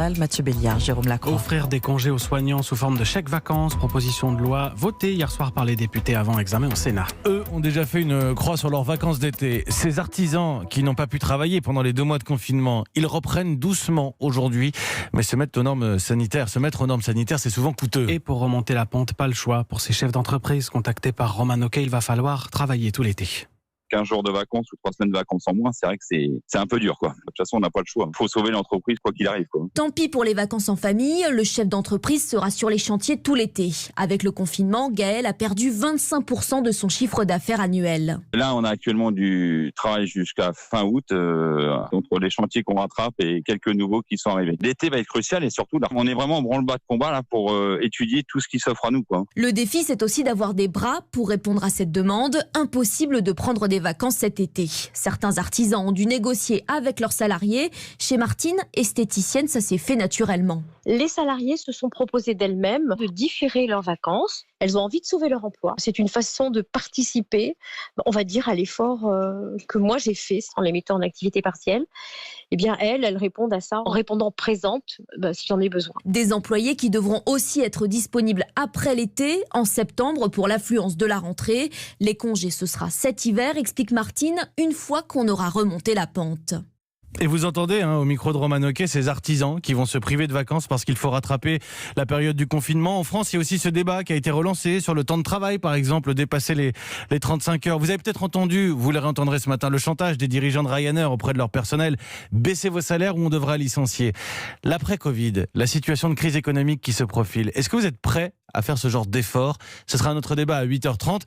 Mathieu Béliard, Jérôme Lacroix. Offrir des congés aux soignants sous forme de chèques vacances, proposition de loi votée hier soir par les députés avant examen au Sénat. Eux ont déjà fait une croix sur leurs vacances d'été. Ces artisans qui n'ont pas pu travailler pendant les 2 mois de confinement, ils reprennent doucement aujourd'hui. Mais se mettre aux normes sanitaires, c'est souvent coûteux. Et pour remonter la pente, pas le choix. Pour ces chefs d'entreprise contactés par Roman Hockey, il va falloir travailler tout l'été. 15 jours de vacances ou 3 semaines de vacances en moins, c'est vrai que c'est un peu dur, quoi. De toute façon, on n'a pas le choix. Il faut sauver l'entreprise quoi qu'il arrive, quoi. Tant pis pour les vacances en famille, le chef d'entreprise sera sur les chantiers tout l'été. Avec le confinement, Gaël a perdu 25% de son chiffre d'affaires annuel. Là, on a actuellement du travail jusqu'à fin août, entre les chantiers qu'on rattrape et quelques nouveaux qui sont arrivés. L'été va être crucial et surtout, là, on est vraiment en branle-bas de combat là, pour étudier tout ce qui s'offre à nous, quoi. Le défi, c'est aussi d'avoir des bras pour répondre à cette demande. Impossible de prendre des vacances cet été. Certains artisans ont dû négocier avec leurs salariés. Chez Martine, esthéticienne, ça s'est fait naturellement. Les salariés se sont proposés d'elles-mêmes de différer leurs vacances. Elles ont envie de sauver leur emploi. C'est une façon de participer, on va dire, à l'effort que moi j'ai fait en les mettant en activité partielle. Eh bien, elles répondent à ça en répondant présente si j'en ai besoin. Des employés qui devront aussi être disponibles après l'été, en septembre, pour l'affluence de la rentrée. Les congés, ce sera cet hiver, explique Martine, une fois qu'on aura remonté la pente. Et vous entendez au micro de Roman Hockey ces artisans qui vont se priver de vacances parce qu'il faut rattraper la période du confinement. En France, il y a aussi ce débat qui a été relancé sur le temps de travail, par exemple, dépasser les 35 heures. Vous avez peut-être entendu, vous le réentendrez ce matin, le chantage des dirigeants de Ryanair auprès de leur personnel. Baissez vos salaires ou on devra licencier. L'après-Covid, la situation de crise économique qui se profile. Est-ce que vous êtes prêts à faire ce genre d'effort ? Ce sera notre débat à 8h30.